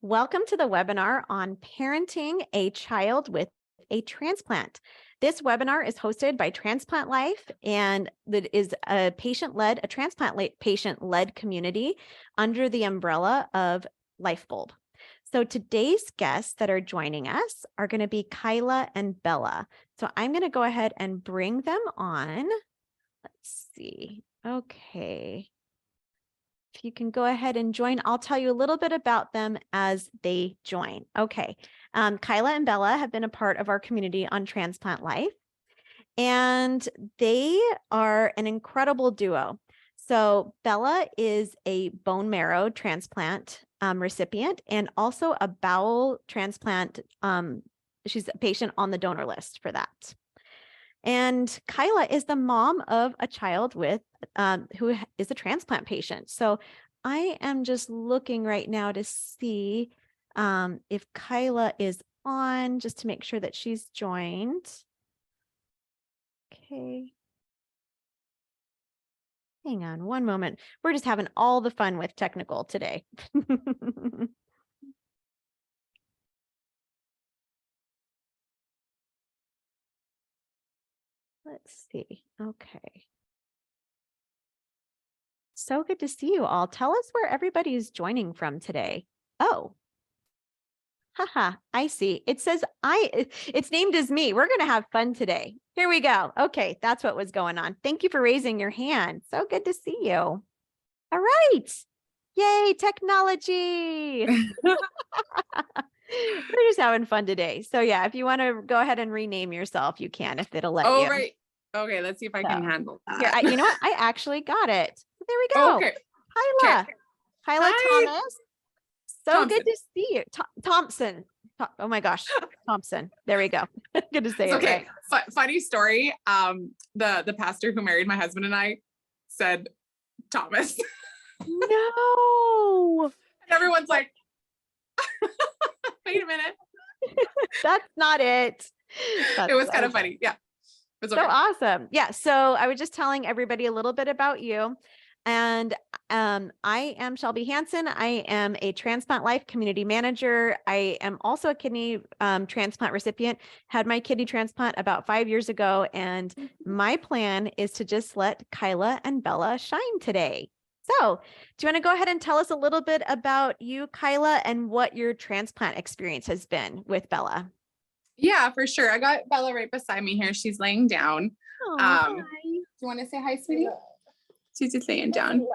Welcome to the webinar on parenting a child with a transplant. This webinar is hosted by Transplant Life, and that is a transplant patient-led community under the umbrella of Lifebulb. So today's guests that are joining us are going to be Kyla and Bella. So I'm going to go ahead and bring them on. Let's see. Okay. If you can go ahead and join, I'll tell you a little bit about them as they join. Okay. Kyla and Bella have been a part of our community on Transplant Life, and they are an incredible duo. So Bella is a bone marrow transplant recipient and also a bowel transplant. She's a patient on the donor list for that. And Kyla is the mom of a child with who is a transplant patient. So I am just looking right now to see if Kyla is on, just to make sure that she's joined. Okay. Hang on one moment. We're just having all the fun with technical today. Let's see. Okay. So good to see you all. Tell us where everybody is joining from today. Oh, haha, I see. It says it's named as me. We're going to have fun today. Here we go. Okay, that's what was going on. Thank you for raising your hand. So good to see you. All right. Yay, technology. We're just having fun today. So yeah, if you want to go ahead and rename yourself, you can, if it'll let you. Oh, right. Okay, let's see if I can handle that. Here, you know what? I actually got it. There we go. Okay. Kyla. Okay. Kyla Hi. Thomas. So Thomson. good to see you. Thompson. Oh my gosh. Thompson. There we go. Good to say it Okay. right. Funny story. The pastor who married my husband and I said Thomas. No. And everyone's like, wait a minute. That's not it. It was kind of funny. Yeah. It was okay. So awesome. Yeah. So I was just telling everybody a little bit about you. And I am Shelby Hansen. I am a Transplant Life community manager. I am also a kidney transplant recipient, had my kidney transplant about 5 years ago. And my plan is to just let Kyla and Bella shine today. So do you want to go ahead and tell us a little bit about you, Kyla, and what your transplant experience has been with Bella? Yeah, for sure. I got Bella right beside me here. She's laying down. Hi. Do you want to say hi, sweetie? She's just laying down.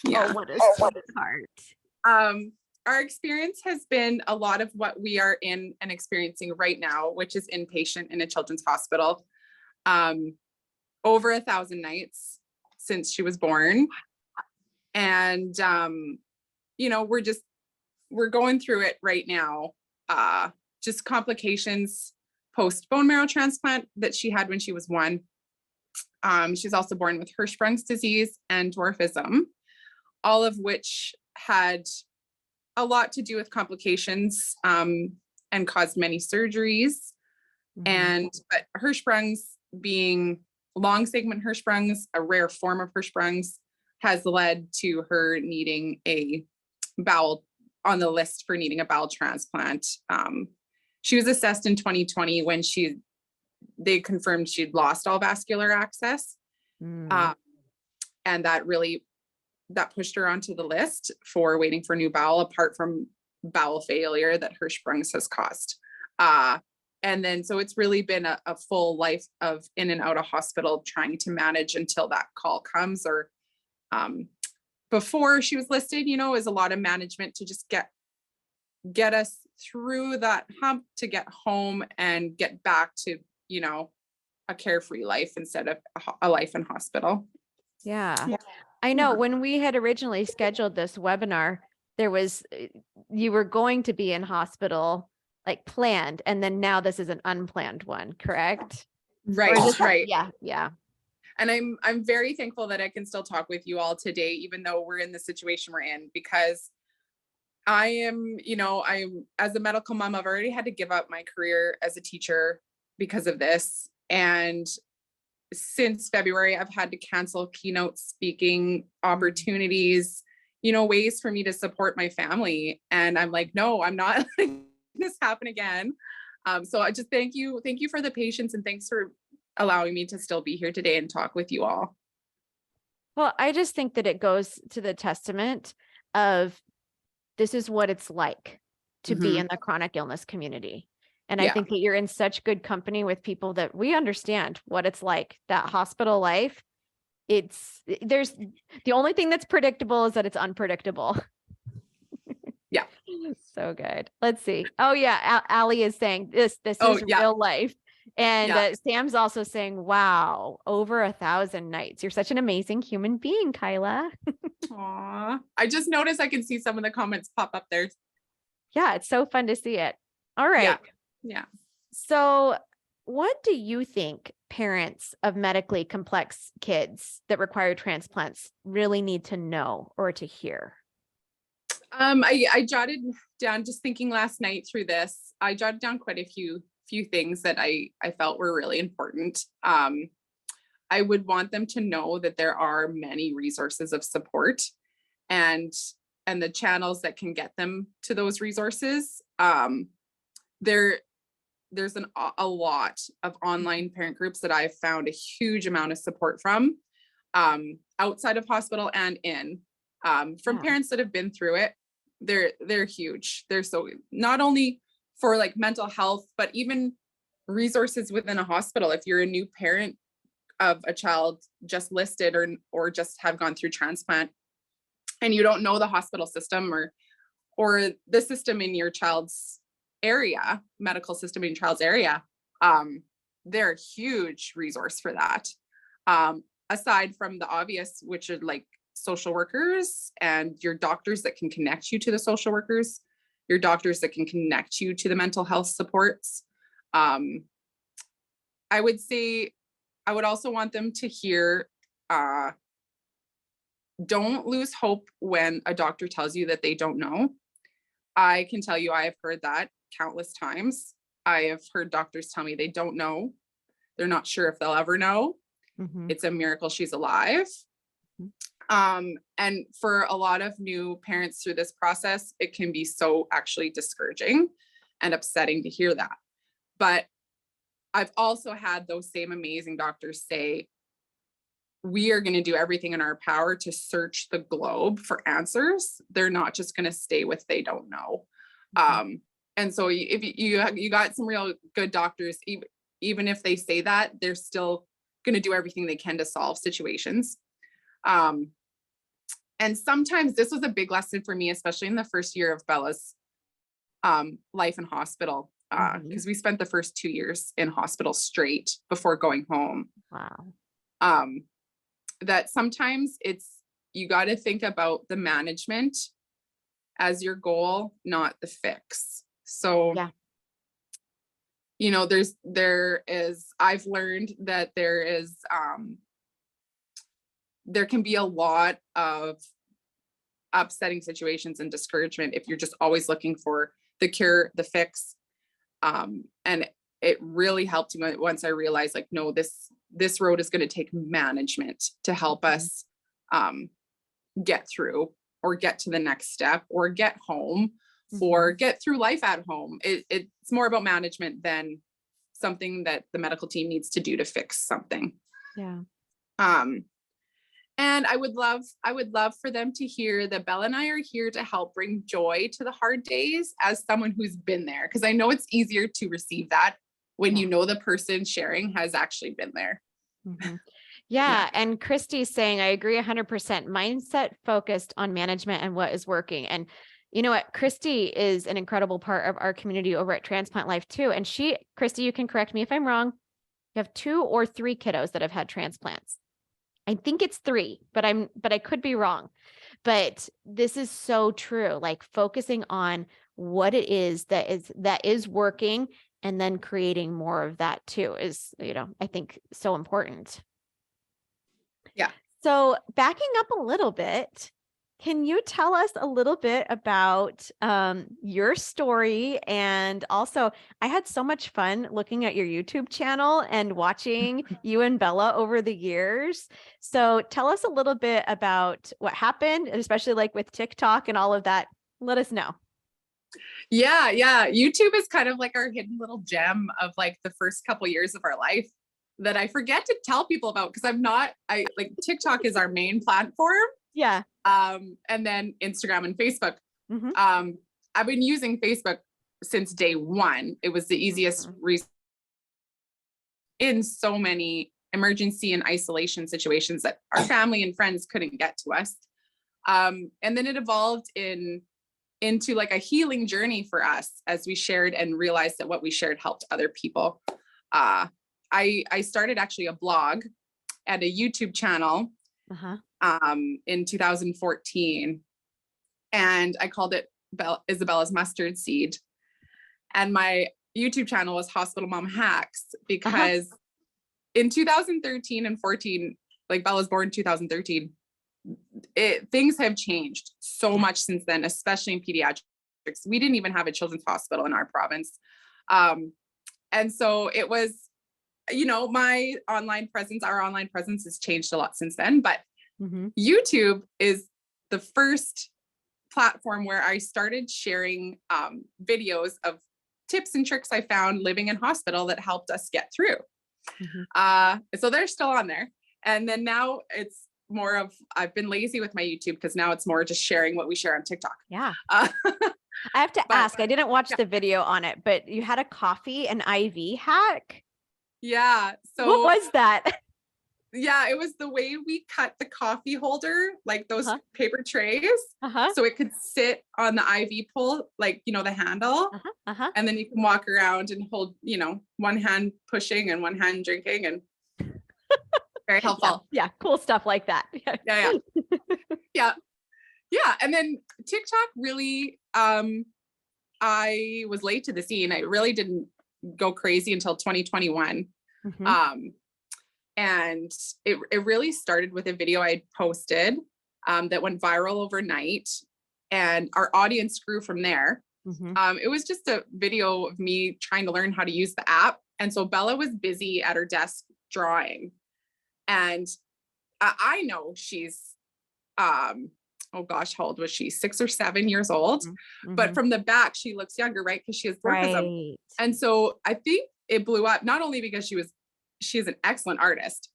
Yeah. Oh, what a sweetheart. Our experience has been a lot of what we are in and experiencing right now, which is inpatient in a children's hospital. Over 1,000 nights since she was born. And, we're going through it right now. Just complications post bone marrow transplant that she had when she was 1. She's also born with Hirschsprung's disease and dwarfism, all of which had a lot to do with complications and caused many surgeries. But Hirschsprung's, being long segment Hirschsprung's, a rare form of Hirschsprung's, has led to her needing a bowel on the list for needing a bowel transplant. She was assessed in 2020 when they confirmed she'd lost all vascular access. And that pushed her onto the list for waiting for new bowel, apart from bowel failure that Hirschsprung's has caused. And then, so it's really been a full life of in and out of hospital trying to manage until that call comes, or before she was listed, is a lot of management to just get us through that hump to get home and get back to, a carefree life instead of a life in hospital. Yeah. I know when we had originally scheduled this webinar, you were going to be in hospital, like planned, and then now this is an unplanned one, correct? Right. Right. Yeah. And I'm very thankful that I can still talk with you all today, even though we're in the situation we're in, because I'm as a medical mom, I've already had to give up my career as a teacher because of this. And since February, I've had to cancel keynote speaking opportunities, ways for me to support my family. And I'm like, no, I'm not letting this happen again. So I just thank you for the patience, and thanks for allowing me to still be here today and talk with you all. Well, I just think that it goes to the testament of this is what it's like to be in the chronic illness community. And I Yeah. think that you're in such good company with people that we understand what it's like, that hospital life. There's the only thing that's predictable is that it's unpredictable. Yeah. So good. Let's see. Oh yeah. Allie is saying this Oh, is yeah. real life. And Yeah. Sam's also saying, wow, over 1,000 nights. You're such an amazing human being, Kyla. Aw. I just noticed I can see some of the comments pop up there. Yeah, it's so fun to see it. All right. Yeah. So what do you think parents of medically complex kids that require transplants really need to know or to hear? I jotted down, just thinking last night through this, I jotted down quite a few things that I felt were really important. I would want them to know that there are many resources of support, and the channels that can get them to those resources. There's a lot of online parent groups that I've found a huge amount of support from, outside of hospital and in, from Yeah. parents that have been through it. They're huge. They're so, not only for like mental health, but even resources within a hospital. If you're a new parent of a child just listed or just have gone through transplant, and you don't know the hospital system or the system in your child's area, medical system in your child's area, they're a huge resource for that. Aside from the obvious, which are like social workers and your doctors that can connect you to the social workers, your doctors that can connect you to the mental health supports. I would say, I would also want them to hear, don't lose hope when a doctor tells you that they don't know. I can tell you, I have heard that countless times. I have heard doctors tell me they don't know. They're not sure if they'll ever know. Mm-hmm. It's a miracle she's alive. And for a lot of new parents through this process, it can be so actually discouraging and upsetting to hear that. But I've also had those same amazing doctors say, we are going to do everything in our power to search the globe for answers. They're not just going to stay with they don't know. And so if you got some real good doctors, even if they say that, they're still going to do everything they can to solve situations. And sometimes this was a big lesson for me, especially in the first year of Bella's life in hospital, because we spent the first 2 years in hospital straight before going home. Wow. That sometimes you got to think about the management as your goal, not the fix. So, Yeah. I've learned that there can be a lot of upsetting situations and discouragement if you're just always looking for the cure, the fix. And it really helped me once I realized, like, no, this road is going to take management to help us get through or get to the next step or get home or get through life at home. It's more about management than something that the medical team needs to do to fix something. Yeah. And I would love for them to hear that Bella and I are here to help bring joy to the hard days as someone who's been there. Because I know it's easier to receive that when you know the person sharing has actually been there. Yeah. And Christy's saying, I agree 100%. Mindset focused on management and what is working. And you know what? Christy is an incredible part of our community over at Transplant Life too. And Christy, you can correct me if I'm wrong. You have 2 or 3 kiddos that have had transplants. I think it's 3, but I could be wrong. But this is so true. Like focusing on what it is that is working and then creating more of that too is, I think so important. Yeah. So backing up a little bit, Can you tell us a little bit about your story? And also, I had so much fun looking at your YouTube channel and watching you and Bella over the years. So tell us a little bit about what happened, especially like with TikTok and all of that. Let us know. Yeah, yeah. YouTube is kind of like our hidden little gem of like the first couple years of our life that I forget to tell people about because I like TikTok is our main platform. Yeah. And then Instagram and Facebook. Mm-hmm. I've been using Facebook since day one. It was the easiest reason in so many emergency and isolation situations that our family and friends couldn't get to us. And then it evolved into like a healing journey for us as we shared and realized that what we shared helped other people. I started actually a blog and a YouTube channel in 2014, and I called it Isabella's Mustard Seed. And my YouTube channel was Hospital Mom Hacks because in 2013 and 14, like Bella's born in 2013, things have changed so much since then, especially in pediatrics. We didn't even have a children's hospital in our province. And so it was, my online presence, our online presence has changed a lot since then, but YouTube is the first platform where I started sharing videos of tips and tricks I found living in hospital that helped us get through. So they're still on there. And then now it's more of, I've been lazy with my YouTube because now it's more just sharing what we share on TikTok. Yeah. I have to ask, I didn't watch the video on it, but you had a coffee and IV hack. Yeah. So what was that? Yeah, it was the way we cut the coffee holder, like those paper trays, so it could sit on the IV pole, like, the handle, and then you can walk around and hold, one hand pushing and one hand drinking, and very helpful. Yeah, cool stuff like that. Yeah. And then TikTok really, I was late to the scene. I really didn't go crazy until 2021. And it really started with a video I had posted that went viral overnight, and our audience grew from there. It was just a video of me trying to learn how to use the app. And so Bella was busy at her desk drawing. And I know she's, oh gosh, how old was she? 6 or 7 years old. But from the back, she looks younger, right? Because she has dwarfism. And so I think it blew up, not only because she's an excellent artist,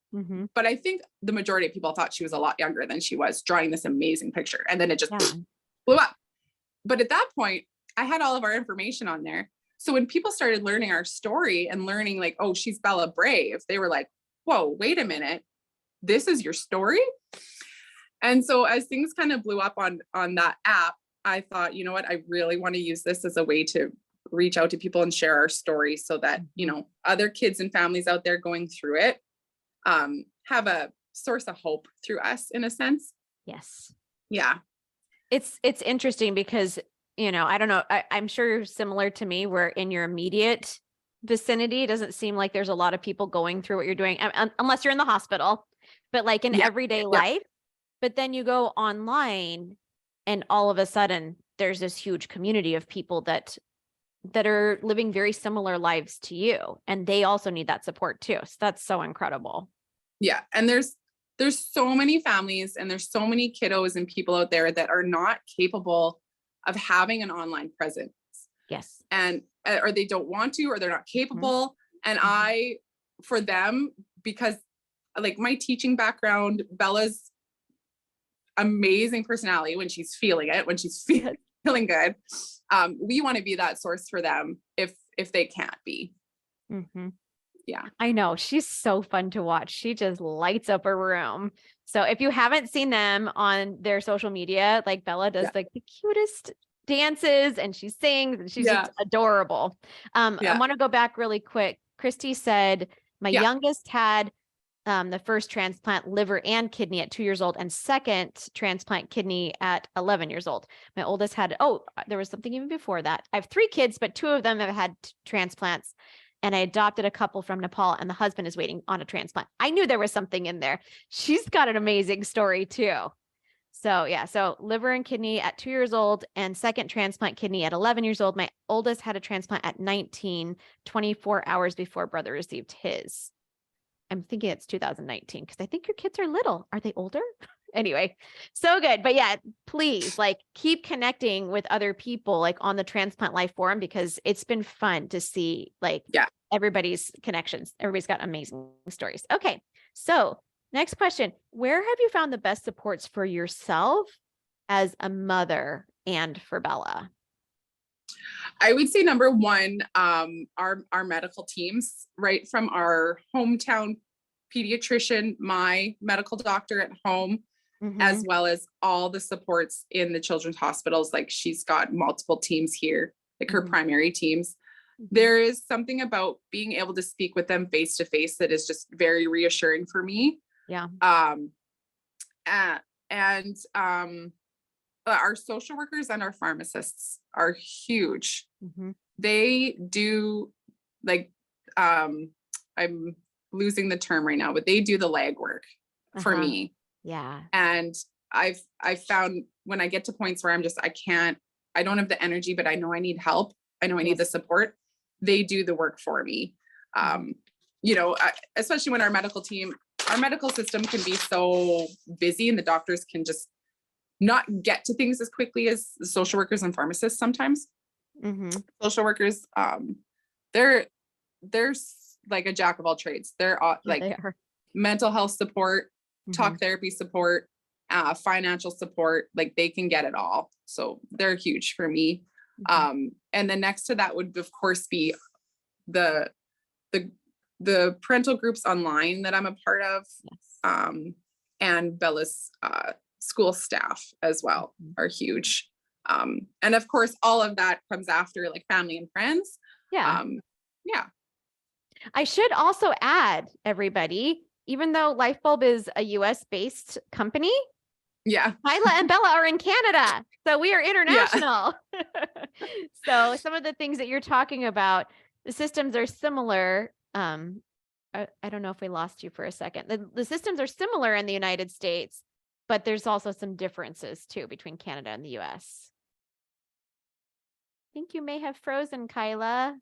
but I think the majority of people thought she was a lot younger than she was, drawing this amazing picture. And then it just blew up. But at that point, I had all of our information on there. So when people started learning our story and learning like, oh, she's Bella Brave, they were like, whoa, wait a minute, this is your story? And so as things kind of blew up on that app, I thought, you know what, I really want to use this as a way to reach out to people and share our story so that, other kids and families out there going through it have a source of hope through us, in a sense. Yes. Yeah. It's interesting because, I don't know, I'm sure you're similar to me, where in your immediate vicinity, it doesn't seem like there's a lot of people going through what you're doing, unless you're in the hospital, but like in everyday life. But then you go online and all of a sudden there's this huge community of people that are living very similar lives to you, and they also need that support too. So that's so incredible. Yeah. And there's so many families and there's so many kiddos and people out there that are not capable of having an online presence. Yes. And, or they don't want to, or they're not capable. And for them, because like my teaching background, Bella's amazing personality when she's feeling it, when she's feeling good. We want to be that source for them if they can't be. Yeah. I know. She's so fun to watch. She just lights up a room. So if you haven't seen them on their social media, like Bella does like the cutest dances and she sings and she's just adorable. I want to go back really quick. Christy said, my youngest had the first transplant liver and kidney at 2 years old, and second transplant kidney at 11 years old. My oldest had, there was something even before that. I have 3 kids, but 2 of them have had transplants. And I adopted a couple from Nepal, and the husband is waiting on a transplant. I knew there was something in there. She's got an amazing story too. So yeah, so liver and kidney at 2 years old and second transplant kidney at 11 years old. My oldest had a transplant at 19, 24 hours before brother received his. I'm thinking it's 2019 because I think your kids are little. Are they older? Anyway, so good. But yeah, please like keep connecting with other people like on the Transplant Life Forum because it's been fun to see like Yeah. everybody's connections. Everybody's got amazing stories. Okay. So next question. Where have you found the best supports for yourself as a mother and for Bella? I would say number one, our medical teams, right from our hometown pediatrician, my medical doctor at home, as Mhm. well as all the supports in the children's hospitals. Like she's got multiple teams here, like her Mhm. primary teams. Mhm. There is something about being able to speak with them face to face that is just very reassuring for me. Yeah. Um, and our social workers and our pharmacists are huge. Mhm. They do like I'm losing the term right now, but they do the legwork for Uh-huh. me. Yeah. And I've found when I get to points where I'm just I don't have the energy, but I know I need help. I know I need the Yes. support. They do the work for me. Mhm. Especially when our medical system can be so busy and the doctors can just not get to things as quickly as the social workers and pharmacists sometimes. Mhm. Social workers, they're like a jack of all trades. They're Yeah, like they are. mental health support, Mhm. talk therapy support, financial support, like they can get it all. So they're huge for me. Mhm. And then next to that would of course be the the the parental groups online that I'm a part of, Yes. um, and Bella's school staff as well Mhm. are huge. And of course, all of that comes after like family and friends. Yeah. Um, yeah, I should also add, everybody, even though Lifebulb is a US based company, yeah, Kyla and Bella are in Canada. So we are yeah, international. So some of the things that you're talking about, the systems are similar. I don't know if we lost you for a second. The systems are similar in the United States, but there's also some differences too between Canada and the US. I think you may have frozen, Kyla.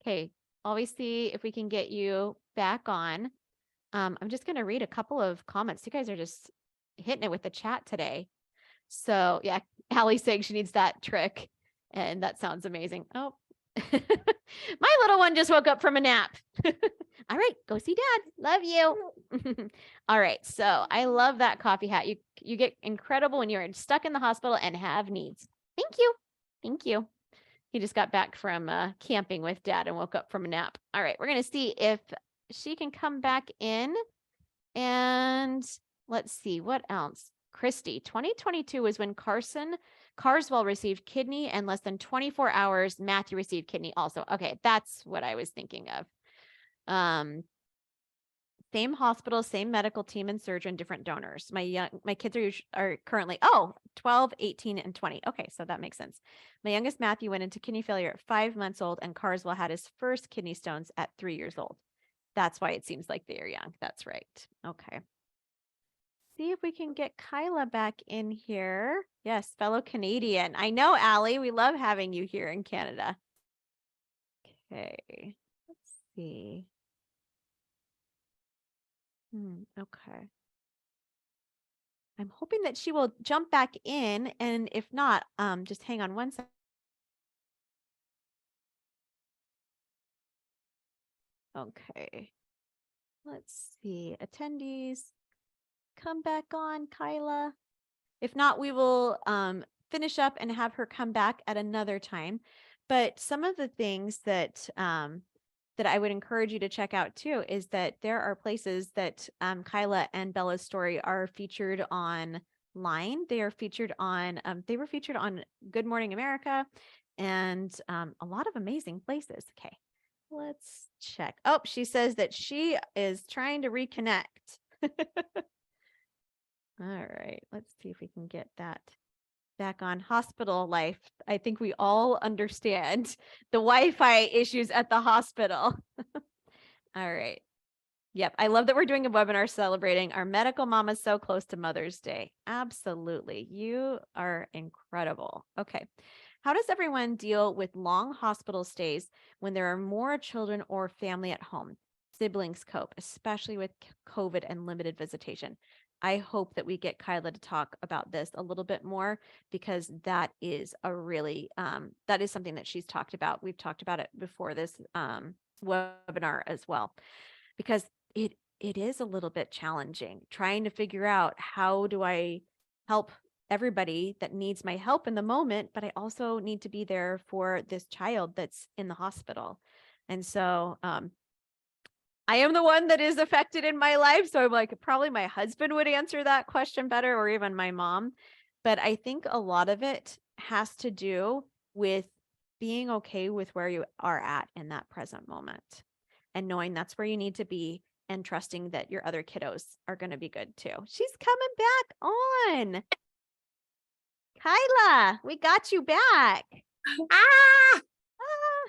Okay, always see if we can get you back on. I'm just going to read a couple of comments. You guys are just hitting it with the chat today. So yeah, Allie's saying she needs that trick, and that sounds amazing. Oh, my little one just woke up from a nap. All right, go see dad. Love you. All right, so I love that coffee hat. You get incredible when you're stuck in the hospital and have needs. Thank you. Thank you. He just got back from camping with dad and woke up from a nap. All right, we're going to see if she can come back in. And let's see what else. Christy, 2022 was when Carswell received kidney, and less than 24 hours, Matthew received kidney also. Okay, that's what I was thinking of. Same hospital, same medical team and surgeon, different donors. My kids are currently 12, 18, and 20. Okay, so that makes sense. My youngest Matthew went into kidney failure at 5 months old, and Carswell had his first kidney stones at 3 years old. That's why it seems like they are young. That's right. Okay. See if we can get Kyla back in here. Yes, fellow Canadian. I know, Allie. We love having you here in Canada. Okay. Let's see. Okay. I'm hoping that she will jump back in, and if not, just hang on one second. Okay. Let's see. Attendees, come back on, Kyla. If not, we will finish up and have her come back at another time. But some of the things that that I would encourage you to check out too is that there are places that Kyla and Bella's story are featured online. They are featured on. They were featured on Good Morning America, and a lot of amazing places. Okay, let's check. Oh, she says that she is trying to reconnect. All right, let's see if we can get that back on. Hospital life. I think we all understand the Wi-Fi issues at the hospital. All right. Yep. I love that we're doing a webinar celebrating our medical mamas so close to Mother's Day. Absolutely. You are incredible. Okay. How does everyone deal with long hospital stays when there are more children or family at home? Siblings cope, especially with COVID and limited visitation. I hope that we get Kyla to talk about this a little bit more, because that is a really, that is something that she's talked about. We've talked about it before this webinar as well, because it is a little bit challenging trying to figure out, how do I help everybody that needs my help in the moment, but I also need to be there for this child that's in the hospital. And so I am the one that is affected in my life. So I'm like, probably my husband would answer that question better, or even my mom. But I think a lot of it has to do with being okay with where you are at in that present moment, and knowing that's where you need to be, and trusting that your other kiddos are going to be good too. She's coming back on. Kyla, we got you back. Ah!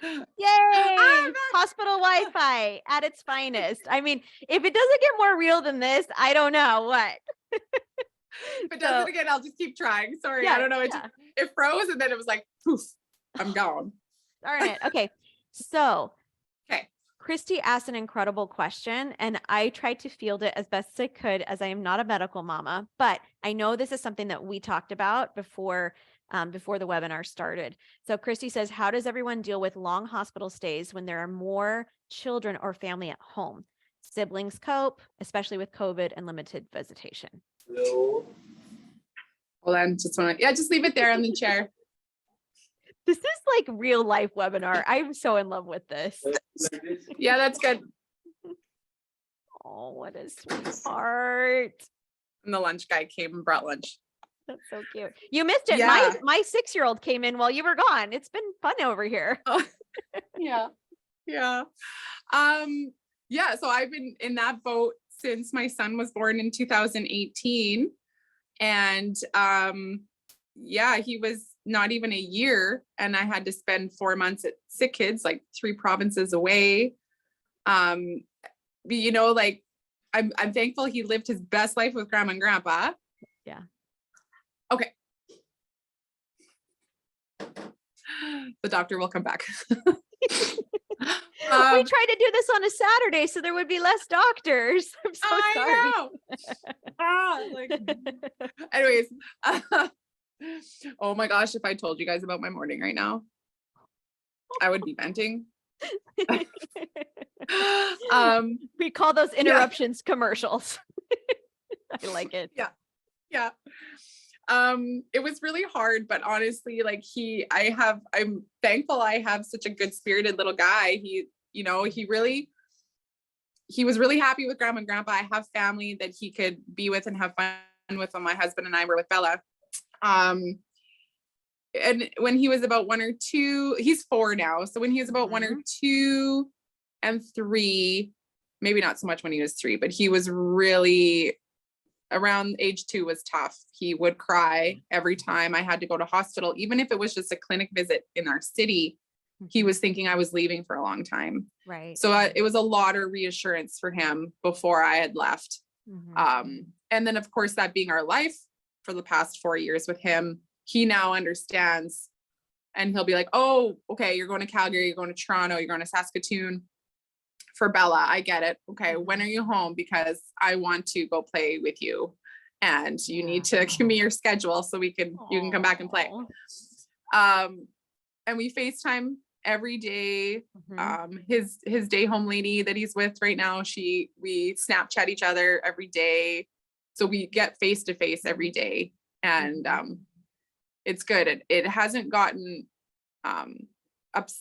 Yay! Hospital Wi-Fi at its finest. I mean, if it doesn't get more real than this, I don't know what. If it does it again, I'll just keep trying. Sorry, Yeah, I don't know. It froze, and then it was like, poof, I'm gone. Darn it. Okay. So Okay. Christy asked an incredible question, and I tried to field it as best as I could, as I am not a medical mama, but I know this is something that we talked about before the webinar started. So Christy says, how does everyone deal with long hospital stays when there are more children or family at home? Siblings cope, especially with COVID and limited visitation. Hold on, just leave it there on the chair. This is like real life webinar. I'm so in love with this. Yeah, that's good. Oh, what a sweetheart. And the lunch guy came and brought lunch. That's so cute. You missed it. Yeah. My 6-year-old came in while you were gone. It's been fun over here. Oh, yeah. Yeah. So I've been in that boat since my son was born in 2018. And he was not even a year, and I had to spend 4 months at Sick Kids, like 3 provinces away. I'm thankful he lived his best life with grandma and grandpa. Yeah. Okay. The doctor will come back. We tried to do this on a Saturday so there would be less doctors. I'm so sorry. Anyways, oh my gosh, if I told you guys about my morning right now, I would be venting. We call those interruptions commercials. I like it. Yeah. It was really hard, but honestly, I'm thankful I have such a good spirited little guy. He was really happy with grandma and grandpa. I have family that he could be with and have fun with when my husband and I were with Bella. And when he was about 1 or 2, he's 4 now. So when he was about 1 or 2 and 3, maybe not so much when he was 3, but he was really, around age 2 was tough. He would cry every time I had to go to hospital, even if it was just a clinic visit in our city. He was thinking I was leaving for a long time. Right. So it was a lot of reassurance for him before I had left. And then of course, that being our life for the past 4 years with him, he now understands, and he'll be like, oh, okay, you're going to Calgary, you're going to Toronto, you're going to Saskatoon for Bella. I get it. Okay. When are you home? Because I want to go play with you, and you need to give me your schedule so you can come back and play. And we FaceTime every day. His day home lady that he's with right now, we Snapchat each other every day. So we get face to face every day, and it's good. It hasn't gotten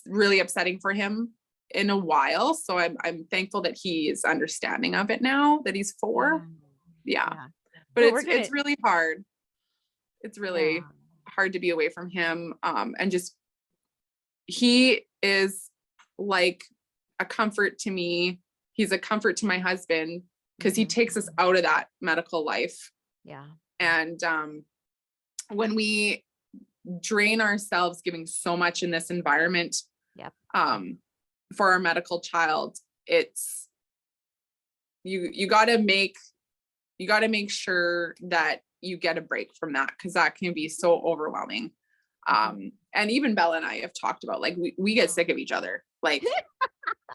really upsetting for him in a while. So I'm thankful that he is understanding of it now that he's 4. Yeah. But it's really hard. It's really hard to be away from him. And just, he is like a comfort to me. He's a comfort to my husband, because he takes us out of that medical life. Yeah. And when we drain ourselves giving so much in this environment, for our medical child, it's you got to make sure that you get a break from that, because that can be so overwhelming. And even Bella and I have talked about, like, we get sick of each other. Like,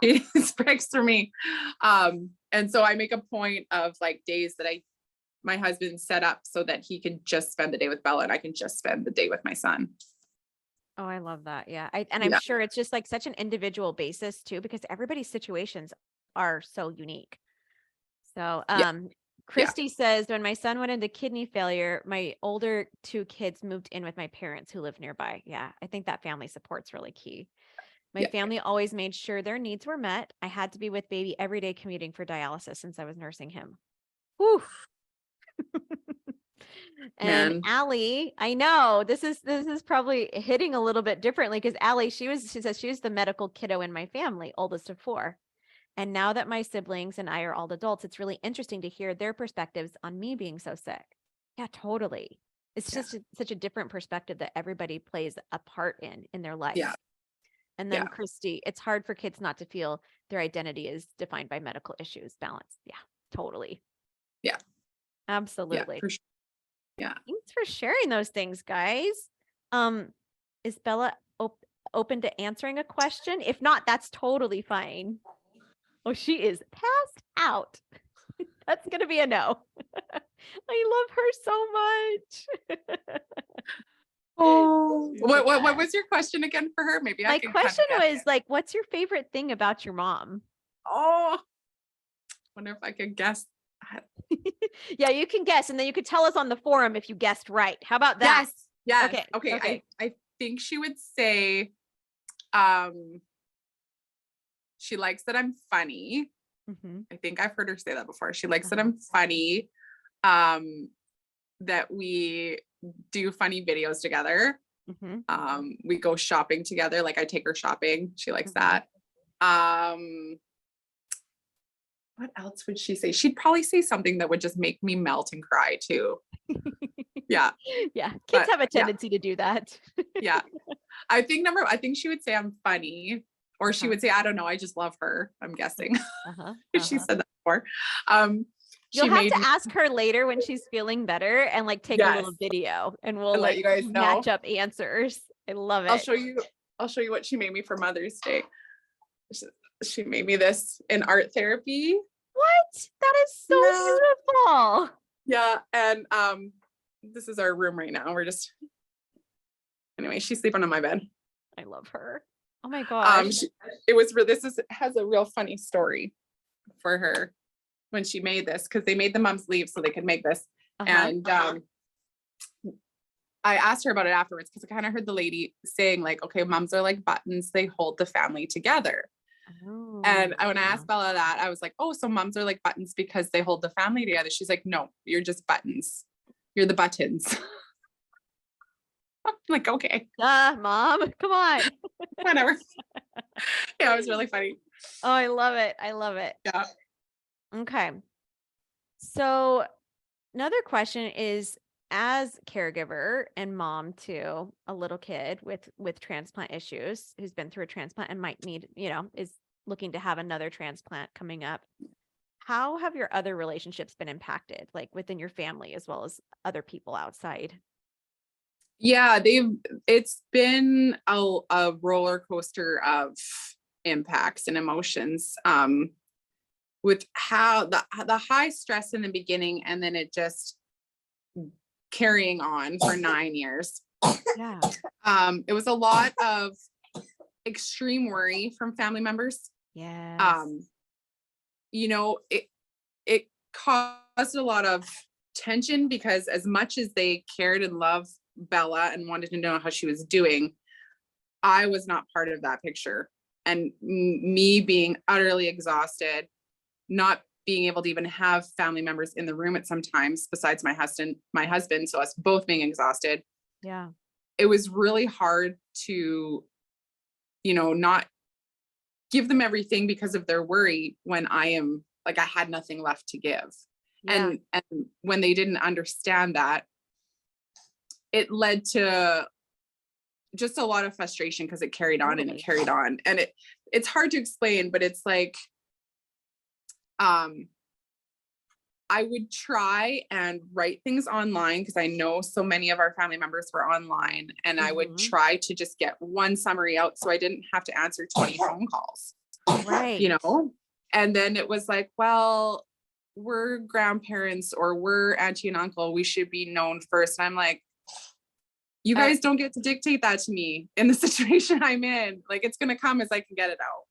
it breaks for me. And so I make a point of, like, days that my husband set up so that he can just spend the day with Bella and I can just spend the day with my son. Oh, I love that. Yeah. I'm sure it's just like such an individual basis too, because everybody's situations are so unique. So, Christy says, when my son went into kidney failure, my older 2 kids moved in with my parents who live nearby. Yeah. I think that family support's really key. My family always made sure their needs were met. I had to be with baby every day commuting for dialysis since I was nursing him. Whew. And Man. Allie, I know this is probably hitting a little bit differently, because Allie, she says she was the medical kiddo in my family, oldest of 4. And now that my siblings and I are all adults, it's really interesting to hear their perspectives on me being so sick. Yeah, totally. It's just such a different perspective that everybody plays a part in their life. Yeah. And then Christy, it's hard for kids not to feel their identity is defined by medical issues. Balance. Yeah, totally. Yeah. Absolutely. Yeah, for sure. Yeah. Thanks for sharing those things, guys. Is Bella open to answering a question? If not, that's totally fine. Oh, she is passed out. That's going to be a no. I love her so much. Oh, what was your question again for her? Maybe My I can question kind of was like, what's your favorite thing about your mom? Oh, wonder if I could guess that. Yeah, you can guess, and then you could tell us on the forum if you guessed right. How about that? Yes. Okay. I think she would say, she likes that I'm funny. Mm-hmm. I think I've heard her say that before. She likes that I'm funny. That we do funny videos together. Mm-hmm. We go shopping together. Like, I take her shopping. She likes that. What else would she say? She'd probably say something that would just make me melt and cry too. Yeah. Yeah. Kids have a tendency to do that. Yeah. I think she would say I'm funny, or she would say, I don't know, I just love her. I'm guessing. She said that before. You'll have to ask her later when she's feeling better and like take a little video, and we'll let like you guys know. match up answers. I love it. I'll show you what she made me for Mother's Day. She made me this in art therapy. What? That is so beautiful. Yeah. And this is our room right now. Anyway, she's sleeping on my bed. I love her. Oh my gosh. Has a real funny story for her when she made this, because they made the moms leave so they could make this. And I asked her about it afterwards, because I kind of heard the lady saying, like, okay, moms are like buttons, they hold the family together. And when I asked Bella that, I was like, oh, so moms are like buttons because they hold the family together. She's like, no, you're just buttons. You're the buttons. I'm like, okay. Mom, come on. Whatever. Yeah, it was really funny. Oh, I love it. I love it. Yeah. Okay. So another question is, as caregiver and mom to a little kid with transplant issues, who's been through a transplant and might need, is looking to have another transplant coming up, how have your other relationships been impacted, like within your family as well as other people outside? Yeah, it's been a roller coaster of impacts and emotions, with how the high stress in the beginning, and then it just carrying on for 9 years. Yeah. It was a lot of extreme worry from family members. Yeah. It caused a lot of tension, because as much as they cared and loved Bella and wanted to know how she was doing, I was not part of that picture. And me being utterly exhausted, not being able to even have family members in the room at some times besides my husband, so us both being exhausted. Yeah. It was really hard to, not give them everything because of their worry, when I had nothing left to give. Yeah. And when they didn't understand that, it led to just a lot of frustration, because it carried on and it carried on. And it's hard to explain, but it's like, I would try and write things online because I know so many of our family members were online, and I would try to just get one summary out so I didn't have to answer 20 phone calls, Right. you know? And then it was like, well, we're grandparents or we're auntie and uncle. We should be known first. And I'm like, you guys don't get to dictate that to me in the situation I'm in. Like, it's going to come as I can get it out.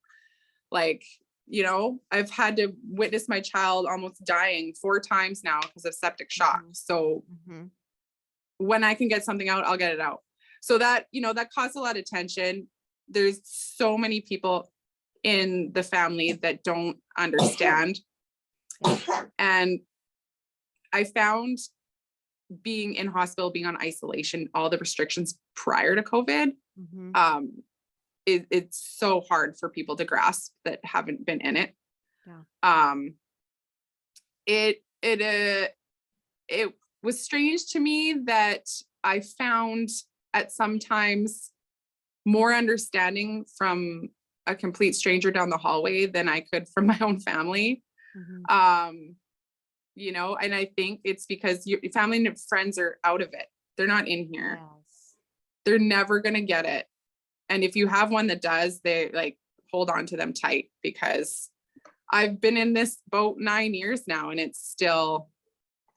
Like, you know, I've had to witness my child almost dying 4 times now because of septic shock. So when I can get something out, I'll get it out. So that, you know, that caused a lot of tension. There's so many people in the family that don't understand. And I found being in hospital, being on isolation, all the restrictions prior to COVID, it's so hard for people to grasp that haven't been in it. It was strange to me that I found at sometimes more understanding from a complete stranger down the hallway than I could from my own family. You know, and I think it's because your family and friends are out of it. They're not in here. They're never going to get it. And if you have one that does, they like hold on to them tight, because I've been in this boat 9 years now, and it's still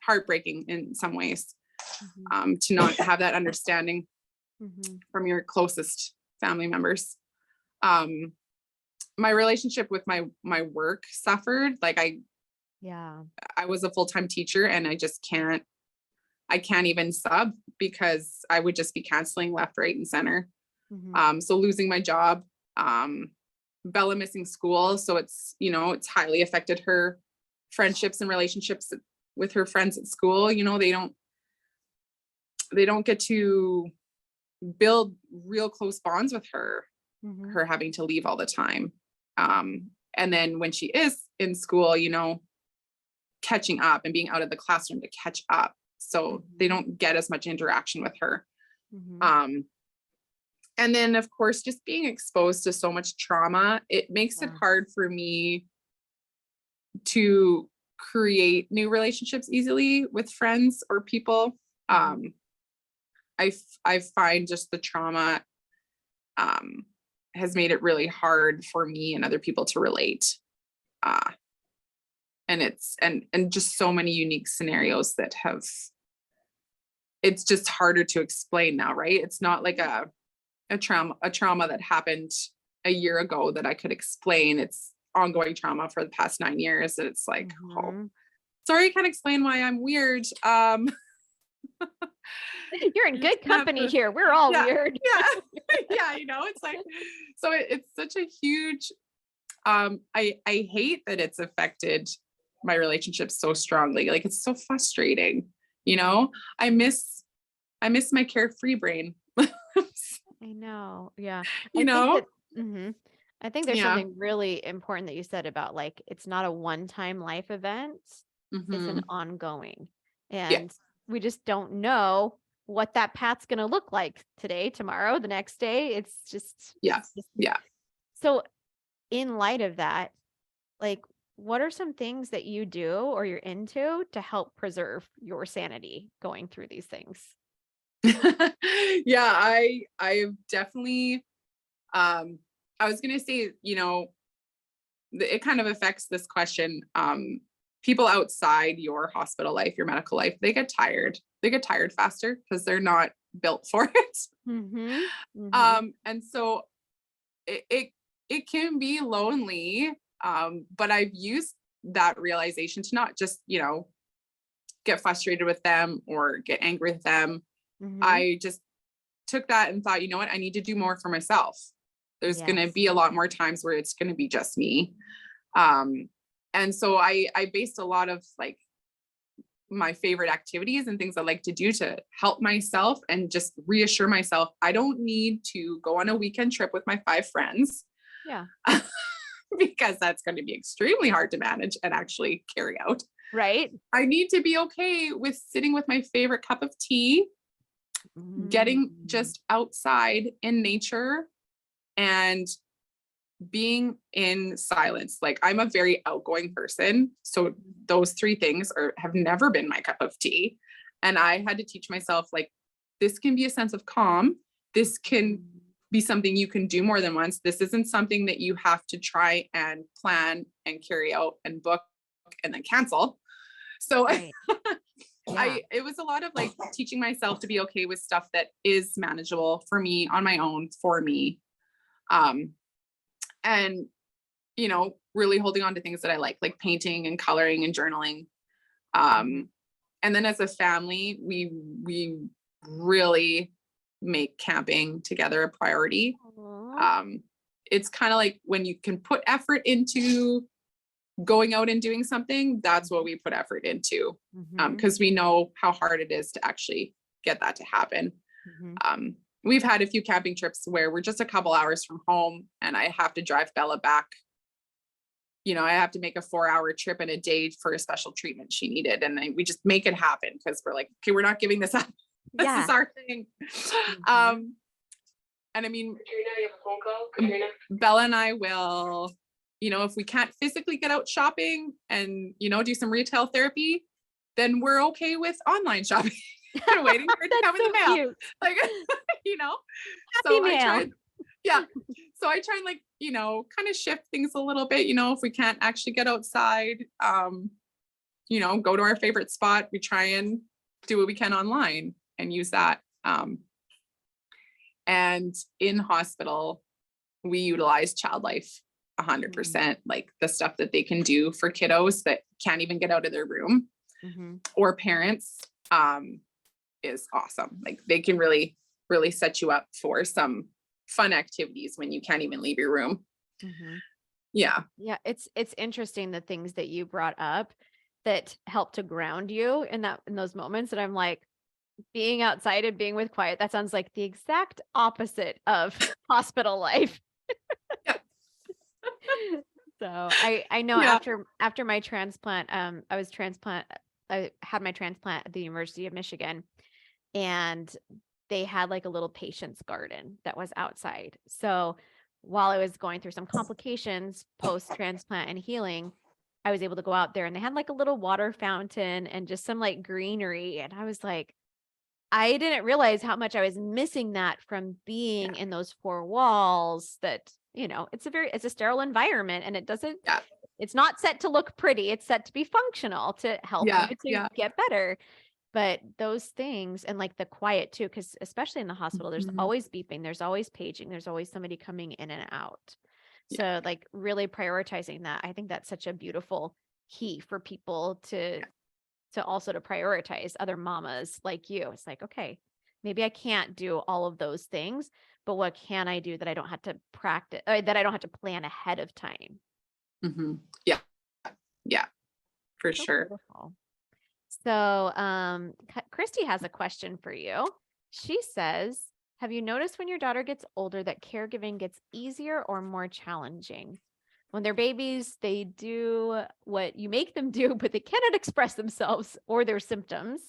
heartbreaking in some ways, to not have that understanding from your closest family members. My relationship with my work suffered. Like I was a full-time teacher, and I can't even sub because I would just be canceling left, right, and center. So losing my job, Bella missing school. So it's, you know, it's highly affected her friendships and relationships with her friends at school. You know, they don't get to build real close bonds with her, her having to leave all the time. And then when she is in school, you know, catching up and being out of the classroom to catch up. So they don't get as much interaction with her. And then of course, just being exposed to so much trauma, it makes it hard for me to create new relationships easily with friends or people. I find just the trauma has made it really hard for me and other people to relate. And it's and just so many unique scenarios that it's just harder to explain now, right? It's not like a trauma that happened a year ago that I could explain. It's ongoing trauma for the past 9 years. And it's like, oh, sorry, I can't explain why I'm weird. You're in good company here. We're all weird. Yeah. You know, it's like, so it's such a huge, I hate that it's affected my relationships so strongly. Like, it's so frustrating, you know. I miss my carefree brain. I know. Yeah. You know? I think there's something really important that you said about, like, it's not a one-time life event. It's an ongoing. And we just don't know what that path's going to look like today, tomorrow, the next day. It's just, So in light of that, like, what are some things that you do or you're into to help preserve your sanity going through these things? I've definitely, I was going to say, you know, it kind of affects this question. People outside your hospital life, your medical life, they get tired faster because they're not built for it. And so it can be lonely. But I've used that realization to not just, you know, get frustrated with them or get angry with them. I just took that and thought, you know what, I need to do more for myself. There's going to be a lot more times where it's going to be just me. And so I based a lot of like my favorite activities and things I like to do to help myself and just reassure myself, I don't need to go on a weekend trip with my 5 friends. Because that's going to be extremely hard to manage and actually carry out. Right. I need to be okay with sitting with my favorite cup of tea, getting just outside in nature and being in silence. Like I'm a very outgoing person. So those three things have never been my cup of tea. And I had to teach myself, like, this can be a sense of calm. This can be something you can do more than once. This isn't something that you have to try and plan and carry out and book and then cancel. So Right. Yeah. it was a lot of like teaching myself to be okay with stuff that is manageable for me on my own, for me. And, you know, really holding on to things that I like painting and coloring and journaling. And then as a family, we really make camping together a priority. It's kind of like when you can put effort into going out and doing something, that's what we put effort into, because we know how hard it is to actually get that to happen. We've had a few camping trips where we're just a couple hours from home and I have to drive Bella back. You know, I have to make a 4-hour trip in a day for a special treatment she needed. And then we just make it happen because we're like, okay, we're not giving this up. This is our thing. And I mean, Bella and I will, you know, if we can't physically get out shopping and, you know, do some retail therapy, then we're okay with online shopping and waiting for it to come in the mail. Cute. Like, you know, Happy mail. So I try and, like, you know, kind of shift things a little bit, you know, if we can't actually get outside, you know, go to our favorite spot, we try and do what we can online and use that. And in hospital, we utilize Child Life 100%, like the stuff that they can do for kiddos that can't even get out of their room or parents, is awesome. Like they can really, really set you up for some fun activities when you can't even leave your room. Yeah. It's interesting, the things that you brought up that help to ground you in those moments. And I'm like, being outside and being with quiet, that sounds like the exact opposite of hospital life. So I know after my transplant, I had my transplant at the University of Michigan, and they had like a little patient's garden that was outside. So while I was going through some complications post-transplant and healing, I was able to go out there, and they had like a little water fountain and just some like greenery. And I was like, I didn't realize how much I was missing that from being in those four walls. That, you know, it's a sterile environment, and it doesn't, it's not set to look pretty. It's set to be functional to help you to get better. But those things, and like the quiet too, because especially in the hospital, there's always beeping, there's always paging, there's always somebody coming in and out. So like really prioritizing that, I think that's such a beautiful key for people to also to prioritize, other mamas like you. It's like, okay, maybe I can't do all of those things, but what can I do that I don't have to practice, or that I don't have to plan ahead of time? Yeah, for sure. Beautiful. So, Christy has a question for you. She says, have you noticed when your daughter gets older that caregiving gets easier or more challenging? When they're babies, they do what you make them do, but they cannot express themselves or their symptoms.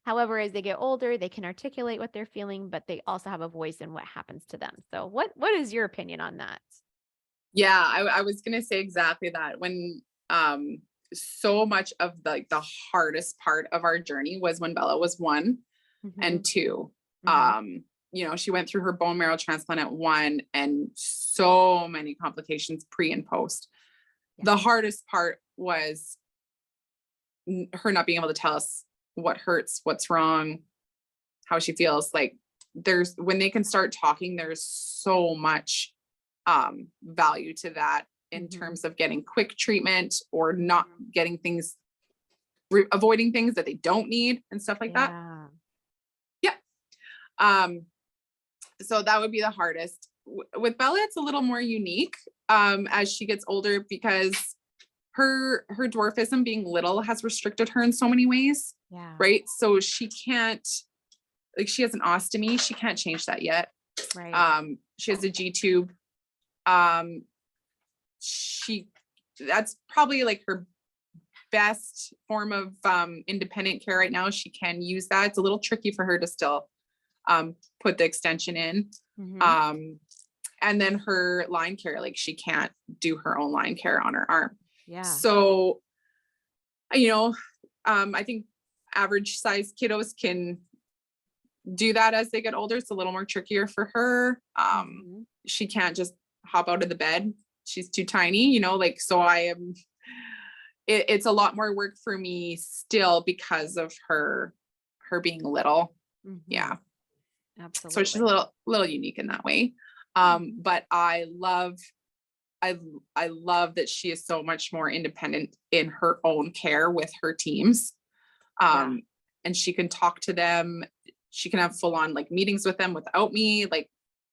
However, as they get older, they can articulate what they're feeling, but they also have a voice in what happens to them. So what is your opinion on that? Yeah, I was going to say exactly that. When, so much of the hardest part of our journey was when Bella was 1 and 2. You know, she went through her bone marrow transplant at 1 and so many complications pre and post. The hardest part was her not being able to tell us what hurts, what's wrong, how she feels. Like when they can start talking, there's so much value to that in terms of getting quick treatment or not getting things, avoiding things that they don't need and stuff like that. So that would be the hardest. With Bella, it's a little more unique as she gets older, because her dwarfism, being little, has restricted her in so many ways. Right. So she can't, like, she has an ostomy. She can't change that yet. Right. She has a G tube. That's probably like her best form of independent care right now. She can use that. It's a little tricky for her to still put the extension in. and then her line care, like she can't do her own line care on her arm. Yeah. So, I think average size kiddos can do that as they get older. It's a little more trickier for her. She can't just hop out of the bed. She's too tiny, so it's a lot more work for me still because of her being little. Yeah. Absolutely. So she's a little unique in that way. But I love that she is so much more independent in her own care with her teams. And she can talk to them. She can have full on like meetings with them without me. Like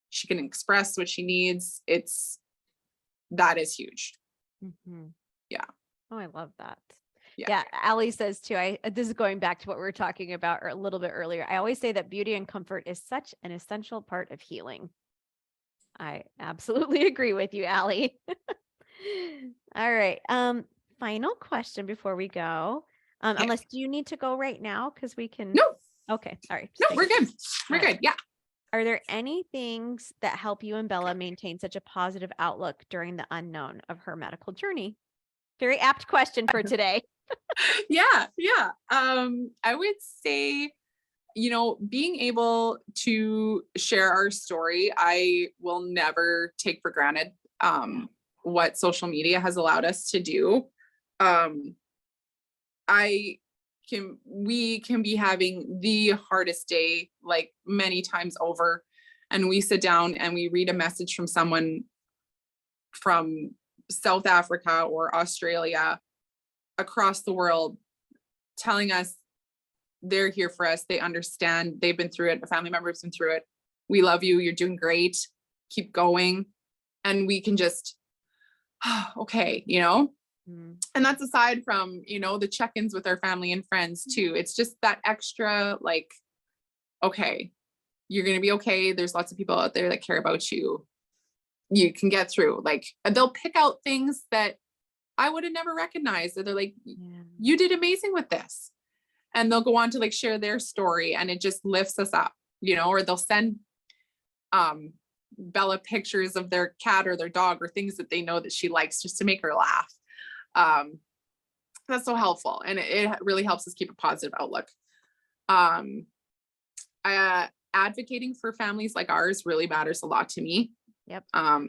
she can express what she needs. That is huge. Yeah. Oh, I love that. Yeah. Yeah. Allie says too, this is going back to what we were talking about a little bit earlier. I always say that beauty and comfort is such an essential part of healing. I absolutely agree with you, Allie. All right. Final question before we go. Okay. Unless do you need to go right now? Because we can. No. Okay. All right. No, we're good. We're All right. good. Yeah. Are there any things that help you and Bella maintain such a positive outlook during the unknown of her medical journey? Very apt question for today. Yeah. I would say, being able to share our story, I will never take for granted what social media has allowed us to do. We can be having the hardest day like many times over, and we sit down and we read a message from someone from South Africa or Australia, across the world, telling us they're here for us. They understand. They've been through it. A family member has been through it. We love you. You're doing great. Keep going. And we can just, okay, and that's aside from, the check-ins with our family and friends too. It's just that extra, like, okay, you're going to be okay. There's lots of people out there that care about you. You can get through. Like, they'll pick out things that I would have never recognized. They're like, you did amazing with this. And they'll go on to like share their story, and it just lifts us up, or they'll send Bella pictures of their cat or their dog or things that they know that she likes, just to make her laugh. That's so helpful. And it really helps us keep a positive outlook. Advocating for families like ours really matters a lot to me. Yep.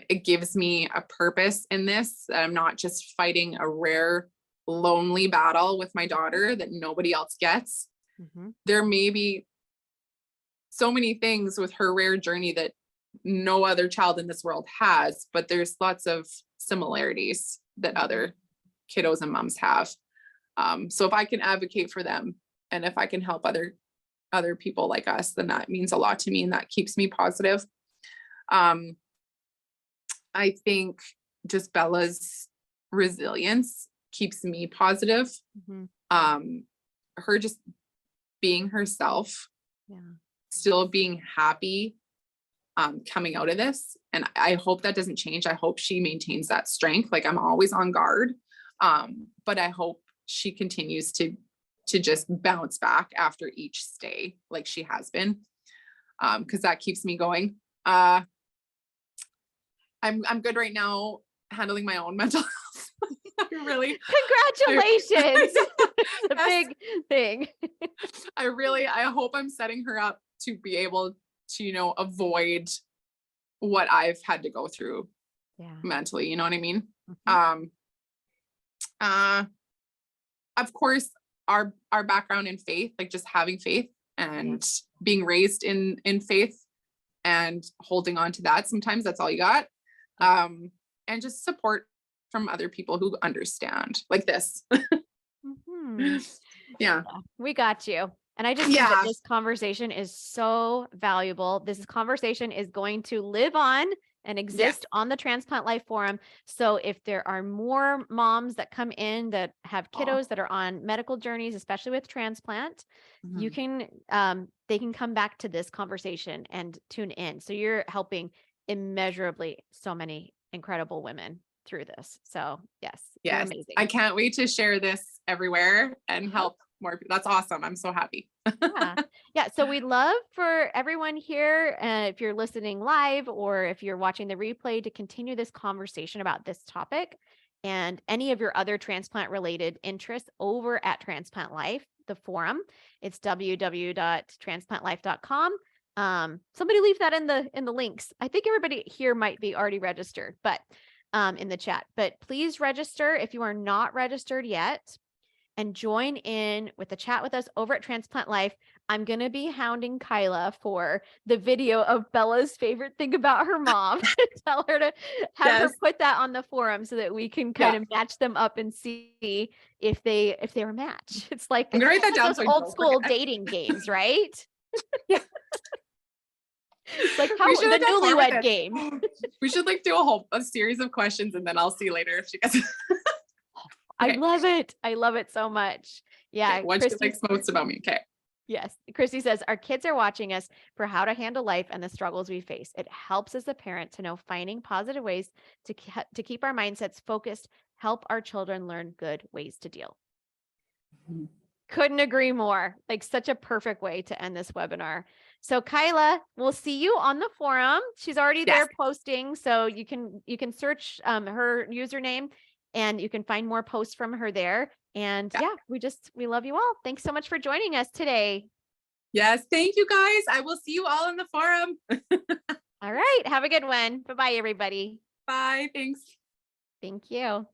It gives me a purpose in this. I'm not just fighting a rare, lonely battle with my daughter that nobody else gets. There may be so many things with her rare journey that no other child in this world has, but there's lots of similarities that other kiddos and moms have. So if I can advocate for them, and if I can help other people like us, then that means a lot to me, and that keeps me positive. I think just Bella's resilience keeps me positive. Her just being herself, still being happy, coming out of this. And I hope that doesn't change. I hope she maintains that strength. Like, I'm always on guard. But I hope she continues to just bounce back after each stay, like she has been. Cause that keeps me going. I'm good right now handling my own mental health. Really. Congratulations. The big thing. I hope I'm setting her up to be able to, avoid what I've had to go through mentally. You know what I mean? Of course, our background in faith, like just having faith and being raised in faith and holding on to that. Sometimes that's all you got. And just support from other people who understand, like this. Yeah. We got you. And I just think that this conversation is so valuable. This conversation is going to live on and exist on the Transplant Life Forum. So if there are more moms that come in that have kiddos that are on medical journeys, especially with transplant, you can, they can come back to this conversation and tune in. So you're helping immeasurably so many incredible women through this. So yes, you're amazing. I can't wait to share this everywhere and help more. That's awesome. I'm so happy. Yeah. Yeah. So we'd love for everyone here, if you're listening live or if you're watching the replay, to continue this conversation about this topic and any of your other transplant related interests over at Transplant Life, the forum. It's www.transplantlife.com. Somebody leave that in the links. I think everybody here might be already registered, but in the chat, but please register if you are not registered yet, and join in with the chat with us over at Transplant Life. I'm going to be hounding Kyla for the video of Bella's favorite thing about her mom. Tell her to have her put that on the forum so that we can kind of match them up and see if they're a match. It's like, I'm gonna write that down those so I old don't school forget. dating games, right? Yeah. It's like We should the have done more with newlywed it. game. We should like do a series of questions, and then I'll see later if she gets it. I love it. I love it so much. Yeah. Okay, what she likes most about me. Okay. Yes. Christy says, our kids are watching us for how to handle life and the struggles we face. It helps as a parent to know finding positive ways to keep our mindsets focused, help our children learn good ways to deal. Mhm. Couldn't agree more. Like, such a perfect way to end this webinar. So Kyla, we'll see you on the forum. She's already there posting. So you can search her username and you can find more posts from her there. And we love you all. Thanks so much for joining us today. Yes. Thank you guys. I will see you all in the forum. All right. Have a good one. Bye-bye, everybody. Bye. Thanks. Thank you.